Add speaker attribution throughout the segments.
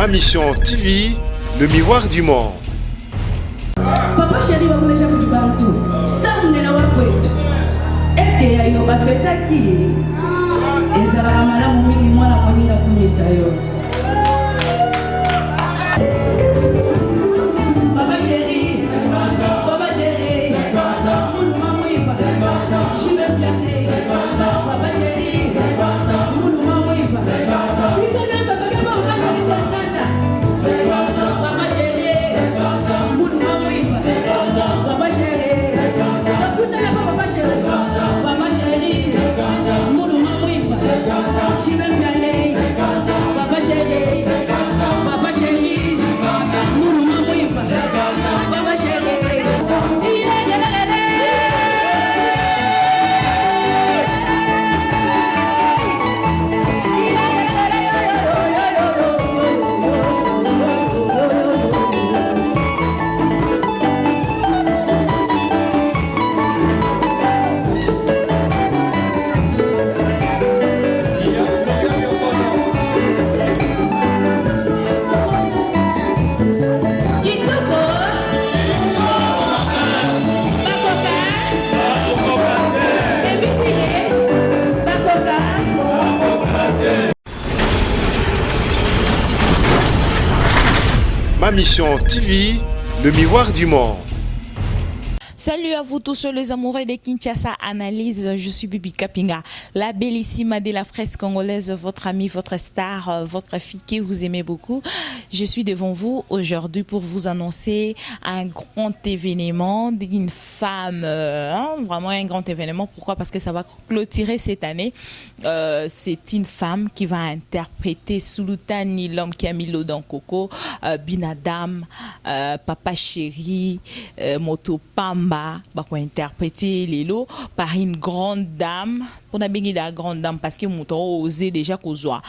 Speaker 1: Ma mission TV, le miroir du monde.
Speaker 2: Papa chéri va vous déjà pour du bantou. Star nena wa kwetu. Est-ce qu'il y a eu un fête qui et ça la mala mingi mwana moninga kumisa yo. Papa chéri, papa chéri. Moun mamou pas. Je vais planer. Papa chéri, moun mamou pas. Prisonnier ça que papa chéri tata. Papa chéri. Moun mamou pas. Papa chéri. Pousse la papa chéri. Papa chéri. Moun mamou pas. Je vais planer. Papa chéri. Papa chéri. Moun mamou pas. Papa chéri.
Speaker 1: Ma mission TV, le miroir du monde.
Speaker 3: Salut à vous tous les amoureux de Kinshasa Analyse, je suis Bibi Kapinga, la bellissime de la fraise congolaise, votre amie, votre star, votre fille que vous aimez beaucoup. Je suis devant vous aujourd'hui pour vous annoncer un grand événement d'une femme, vraiment un grand événement. Pourquoi? Parce que ça va clôturer cette année. C'est une femme qui va interpréter Sulutani, l'homme qui a mis l'eau dans Coco, Binadam, Papa Chéri, Moto Pamba. Va interpréter les lots par une grande dame. Pour la grande dame parce que mon temps osé déjà qu'ozoa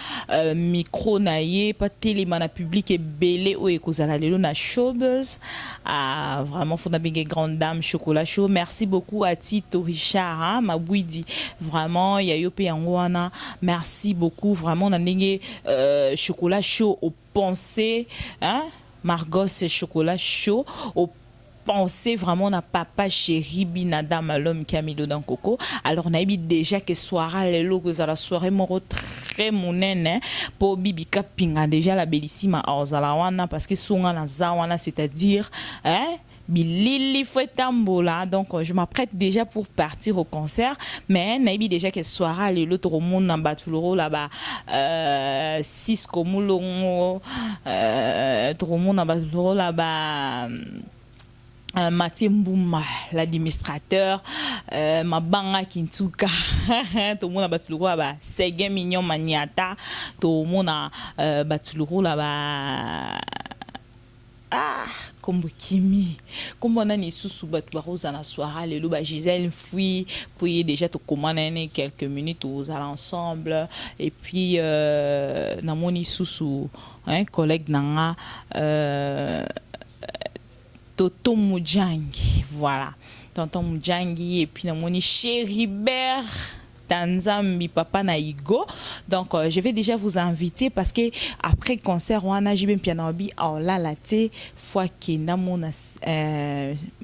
Speaker 3: micro naïe pas téléman public et belé ou ekozala lelo na showbuzz vraiment faut na grande dame chocolat chaud. Merci beaucoup à Tito Richard hein, ma bouidi vraiment il y a eu wana merci beaucoup vraiment na ndenge chocolat chaud au pensée hein Margos c'est chocolat chaud au pensez vraiment na papa chéri Binadam l'homme qui a mis dans Coco. Alors on a dit déjà que soirée les logos à la soirée moro très monene pour Bibi Kapinga déjà la bellissime à Ozalawana parce que songa na zawana c'est-à-dire hein Bilili Fouetambola, donc je m'apprête déjà pour partir au concert, mais naïbi déjà que soirée les l'autre monde na batuloro là-bas Cisco Moulongo tout le monde na batuloro là-bas Mathieu Mbouma, l'administrateur, Mabanga Kintuka, tout le monde a battu le roi là-bas, Segé Mignon Maniata, tout le monde a battu le roi là-bas. Ah, comme Kimi, comme on a ni sous battu le roi dans la soirée, les loups, Gisèle Fouy, puis déjà tout commander quelques minutes aux ensemble, et puis na moni sous un collègue nanga. Tonton Mujangi, voilà. Tonton Mujangi et puis mon Chéribert Tanzambi Papa Naïgo. Donc je vais déjà vous inviter parce que après le concert on a jibé pianobi alors là la té fois que na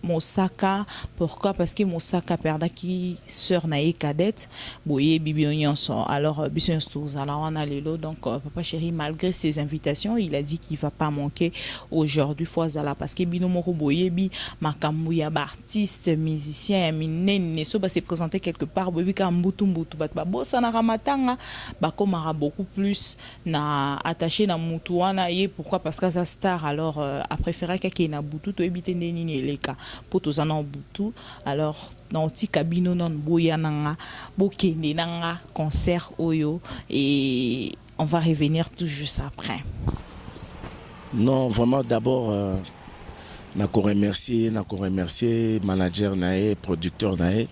Speaker 3: Mosaka. Pourquoi? Parce que Mosaka perda qui sœur naïe cadette boye bibi onyanson. Alors bision tous alors on a lelo donc papa chéri malgré ses invitations il a dit qu'il va pas manquer aujourd'hui fois là parce que bino moko boye bi makambuya artiste musicien minene so ba se présenter quelque part boye kambutu bossa na ramatanga bakomara beaucoup plus na attaché na mutu wana ye pourquoi parce que sa star alors a préféré que na butu to ebite nini eleka pour tous en butu alors dans ti cabino non boya nanga bokende nanga concert oyo et on va revenir tout juste après.
Speaker 4: Non vraiment d'abord nako remercier manager nae producteur nae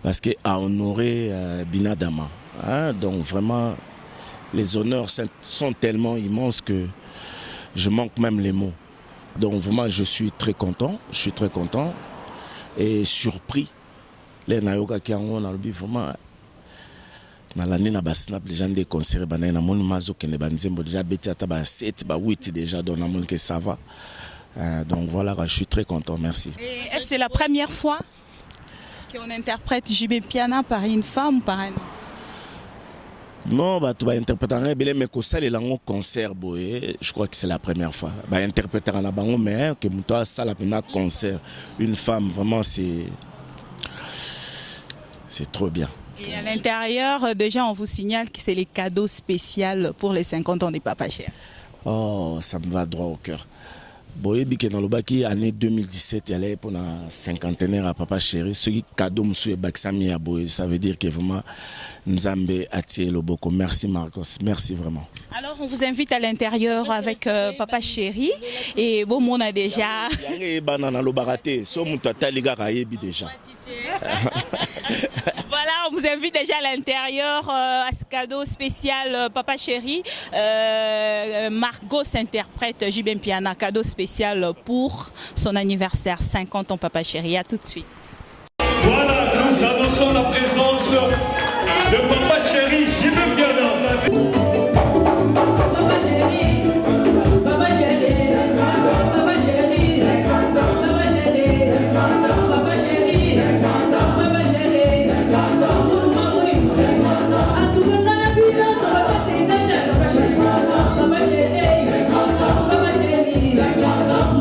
Speaker 4: parce que a honoré Binadama. Hein? Donc vraiment, les honneurs sont tellement immenses que je manque même les mots. Donc vraiment, je suis très content et surpris. Les Nayoka qui ont vraiment na l'année na basnap déjà des concerts banaye na mon mazo kende banzembo déjà beti ata ba 7 ba 8 déjà donc na mon que ça va. Donc voilà, je suis très content, merci.
Speaker 3: Et est-ce que c'est la première fois qu'on interprète JB Piana par une femme ou par un homme?
Speaker 4: Non, bah tu vas interpréter un bel mais que ça les langues concert boy, je crois que c'est la première fois. Bah interpréter un bango mais que toi ça la première concert une femme vraiment c'est trop bien.
Speaker 3: Et à l'intérieur, déjà, on vous signale que c'est les cadeaux spéciaux pour les 50 ans des Papa Chéri.
Speaker 4: Oh, ça me va droit au cœur. Boye bike dans le baki année 2017, il y allait pour la cinquantenaire à Papa Chéri. Ce qui cadeau monsieur Baksami à Boye, ça veut dire que vraiment Nzambe a tiré le boko. Merci Marcos, merci vraiment.
Speaker 3: Alors, on vous invite à l'intérieur avec Papa Chéri. Et bon, on a déjà. Voilà, on vous invite déjà à l'intérieur à ce cadeau spécial Papa Chéri. Margot s'interprète JB Piana, cadeau spécial pour son anniversaire 50 ans Papa Chéri. À tout de suite.
Speaker 5: Voilà, nous annonçons la présence de Papa Chéri JB Piana.
Speaker 2: Papa chéri, Papa chéri, Papa chéri, Papa chéri, Papa chéri, Papa chéri, Mouruma oui, à tout le temps la vie là, on va passer une année, Papa chéri, Papa chéri,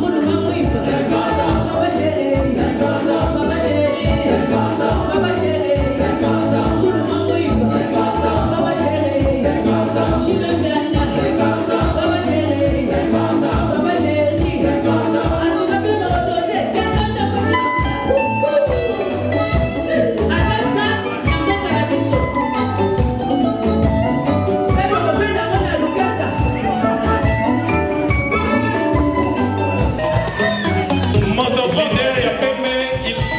Speaker 2: Mouruma oui, Papa chéri, Papa chéri, Papa chéri, Mouruma oui, Papa chéri, j'y vais bien. Papa chéri, Papa chéri, à tout le monde reposer, 50 ans. À ça, il y a un carabisso. Mais bon, on peut l'avoir à Lugata.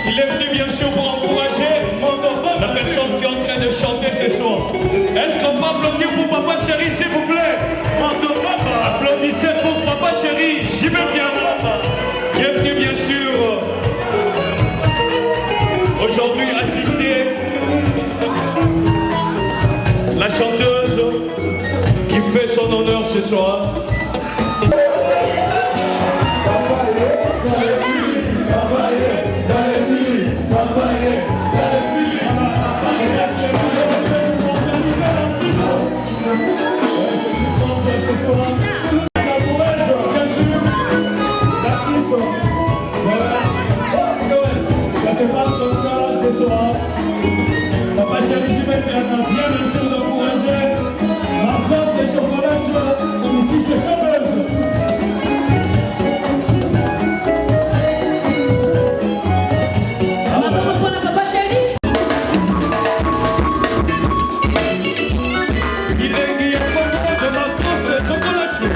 Speaker 5: Il est venu bien sûr pour encourager la personne qui est en train de chanter ce soir. Est-ce qu'on peut applaudir pour Papa Chéri, s'il vous plaît? Applaudissez pour Papa Chéri, JB Piana. Bienvenue bien sûr aujourd'hui assister la chanteuse qui fait son honneur ce soir. Papa Chéri JB Piana vient bien sûr d'encourager ma place et chocolat ici chez Chanteuse.
Speaker 2: On va reprendre la Papa chéri.
Speaker 5: Il est guillé de ma France chocolat chaud.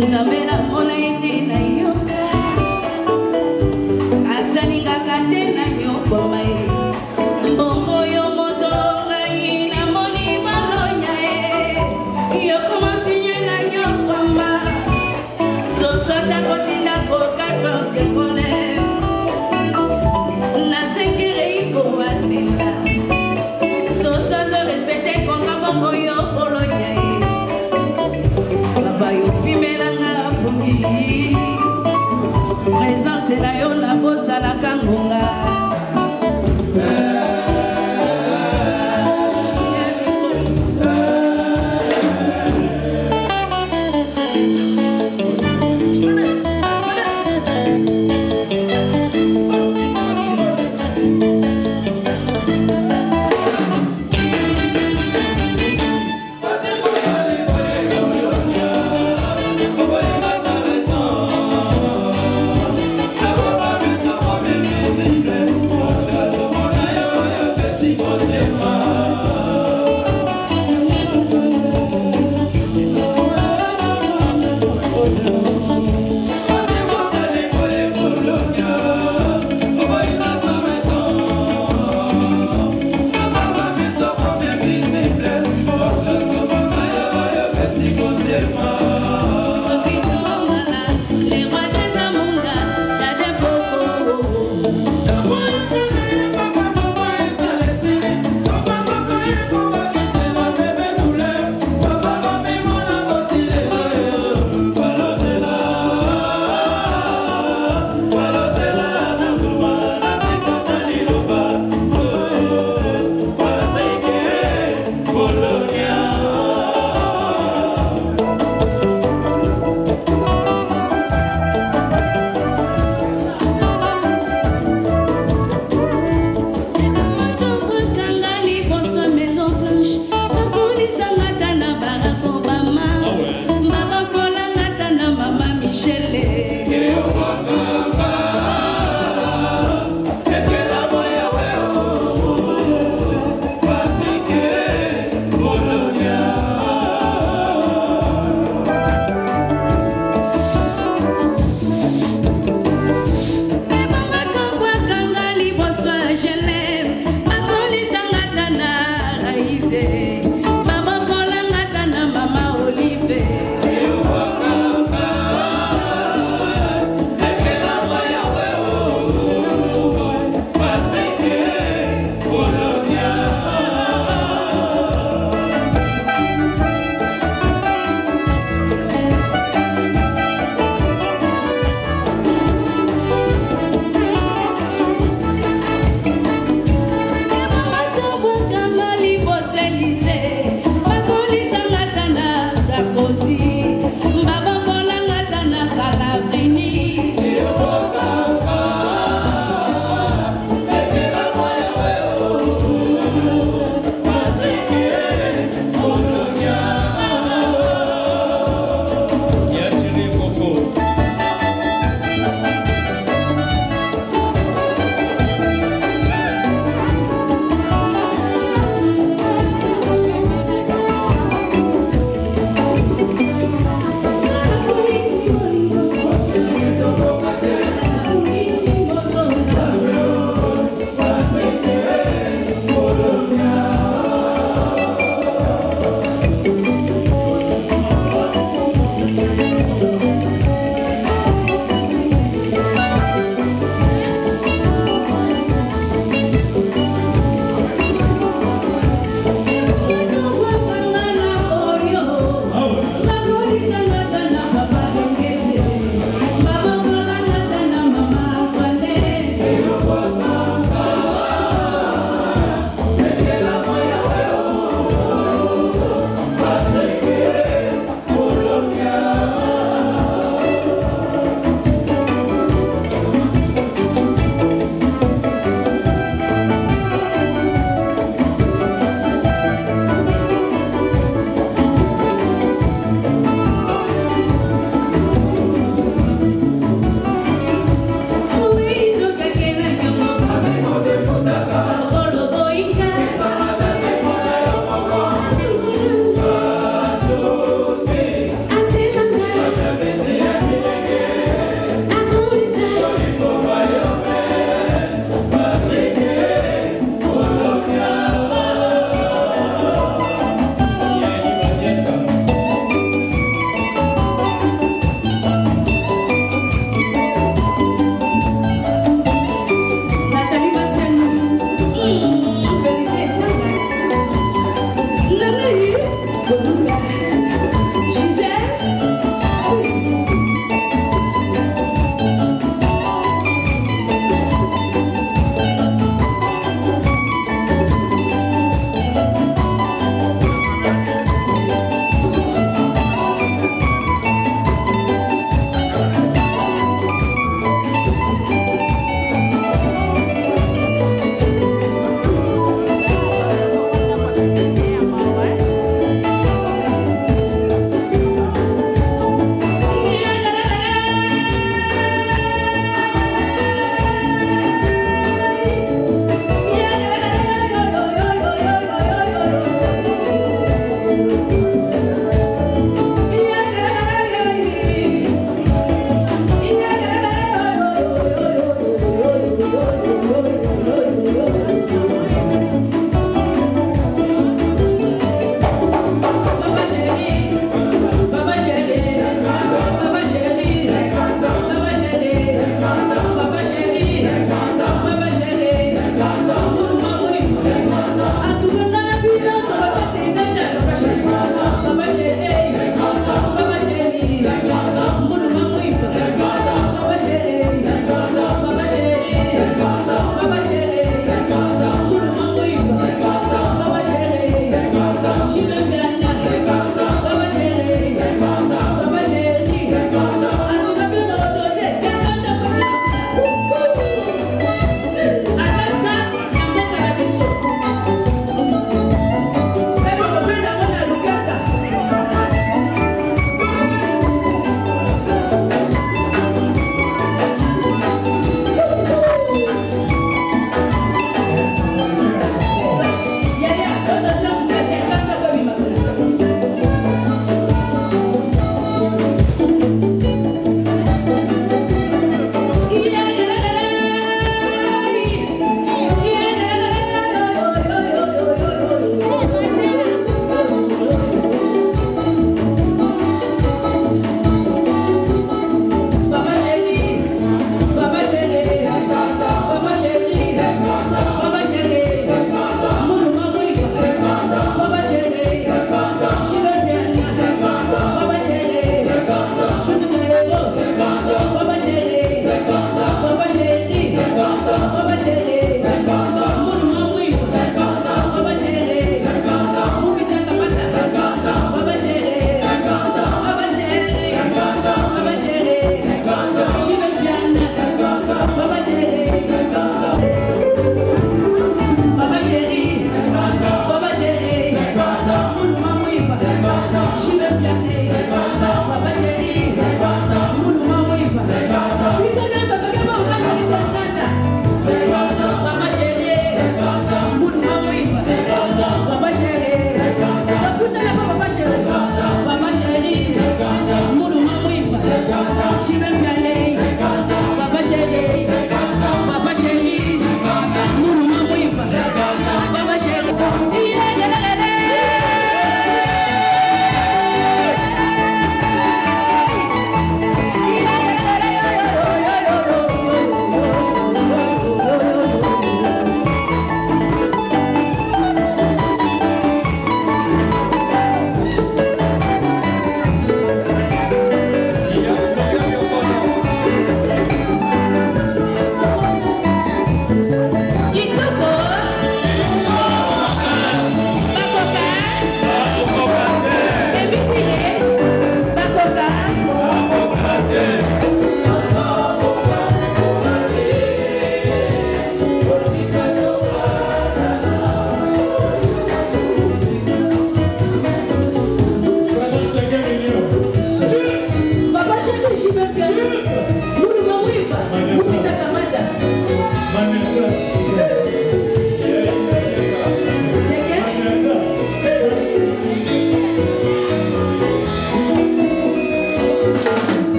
Speaker 2: nzambe na mona ete na yoka asalingaka te na nyokoma ye mbongo yo moto ngai na moni malonya ye yokoma sinye na nyokoma sosota kotinda ko 4 secondes na sekere ifo atela sosozo respecte konga bongo yo polonya ye baba yo pimelanga pongi présence na yo na bosalaka ngonga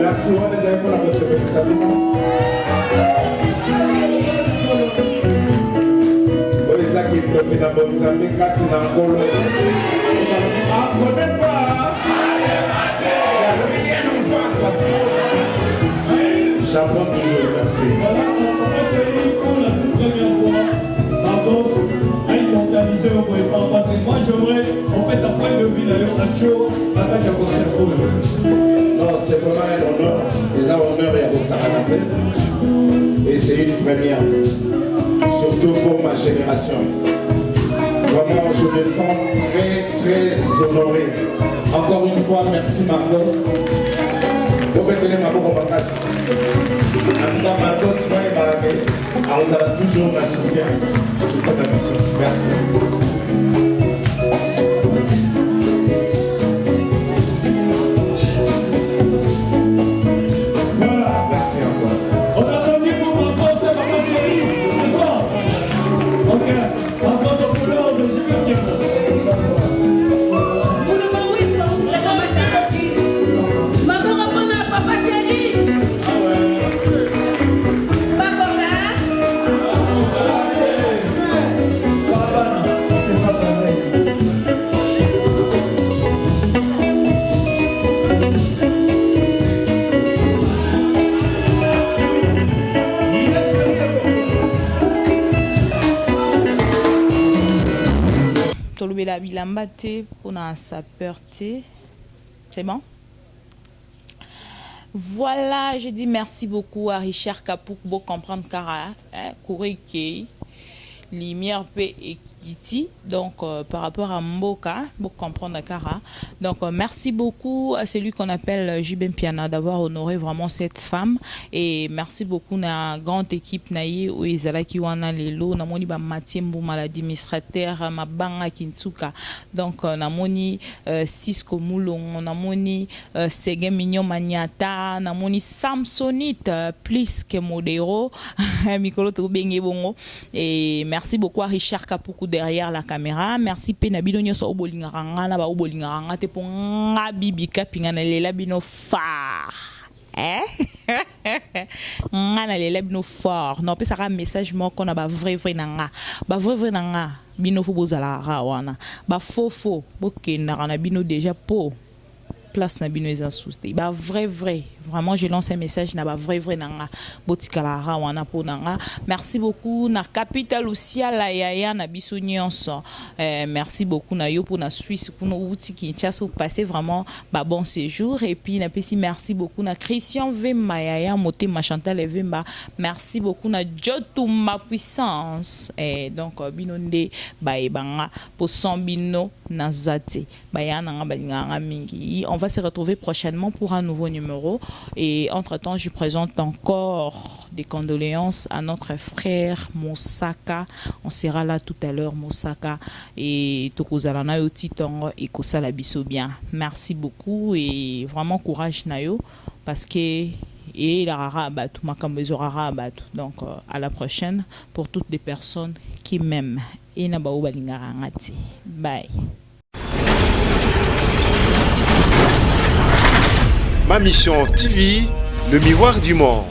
Speaker 6: Merci, on les a pour la recevoir. Qui profite dans bonne santé, quand il a encore. Ah, connaît pas. J'apprends toujours, merci.
Speaker 5: Voilà, papa chéri, pour la toute première fois, Marcos a immortalisé au Boépan. Parce que moi, j'aimerais, on fait sa point de vue d'ailleurs, la show, la tâche à concert pour eux.
Speaker 6: Non, c'est vraiment un honneur. Les honneurs et à vos saranates. Et c'est une première. Surtout pour ma génération. Vraiment, je me sens très, très honoré. Encore une fois, merci Marcos. Vous retenez ma bonne vacances. En tout cas, Marcos, moi et Maramé, vous avez toujours ma soutien ta mission. Merci.
Speaker 5: Voilà.
Speaker 6: Merci encore.
Speaker 5: On applaudit pour Marcos et Papa Chéri ce soir. Ok. Marcos en couleur de Super Piano.
Speaker 2: Papa chéri,
Speaker 5: Ah ouais.
Speaker 2: Bakoka,
Speaker 5: Papa, c'est pas pareil.
Speaker 3: Tolobela bilamba te pona sapeur te. C'est bon? Voilà, je dis merci beaucoup à Richard Kapou pour comprendre car Koureke, Lumière P et Kiti. Donc, par rapport à Mboka, pour comprendre Kara. Donc, merci beaucoup à celui qu'on appelle Jibem Piana d'avoir honoré vraiment cette femme. Et merci beaucoup à la grande équipe Naye ou Ezalaki Wana Lelo, Namoni ba Matiembo l'administrateur, Mabanga Kintsuka. Donc, Namoni Cisco Moulon, Namoni Sege Mignon Maniata, Namoni Samsonite, plus que Modero, Mikolo Toubenge Bongo. Et merci beaucoup à Richard Kapoukou derrière la caméra. Merci Penabino Nyoso Obolingaranga, Naba Obolingaranga, te pour Bibi Kapinga Lela Bino Far. Ngana lela bino fort. Non, pe saka message mo qu'on a ba vrai nanga. Ba vrai nanga bino fo bozala rawana. Ba faux bokenda na bino déjà po. Place na bino eza souté. Ba vrai. Vraiment, je lance un message na ba vrai nanga. Botikala rawana po nanga. Merci beaucoup na capitale Lucia la yaya na biso nyonso. Merci beaucoup na yo pour na Suisse pour no outi Kinshasa passer vraiment ba bon séjour et puis na pesi merci beaucoup na Christian Vemba yaya moté ma Chantal Vemba. Merci beaucoup na Jotou ma puissance. Et donc binonde ba ebanga pour son bino na zate. Ba ya nanga balinga mingi. On va se retrouver prochainement pour un nouveau numéro. Et entre-temps, je présente encore des condoléances à notre frère Moussaka. On sera là tout à l'heure, Moussaka. Et Tokozalana yo titongo et Kosala biso bien. Merci beaucoup et vraiment courage Nayo parce que et la rara abatou, makambezo rara abatou. Donc à la prochaine pour toutes les personnes qui m'aiment. Et nabao balingarangati. Bye.
Speaker 1: Ma mission TV, le miroir du monde.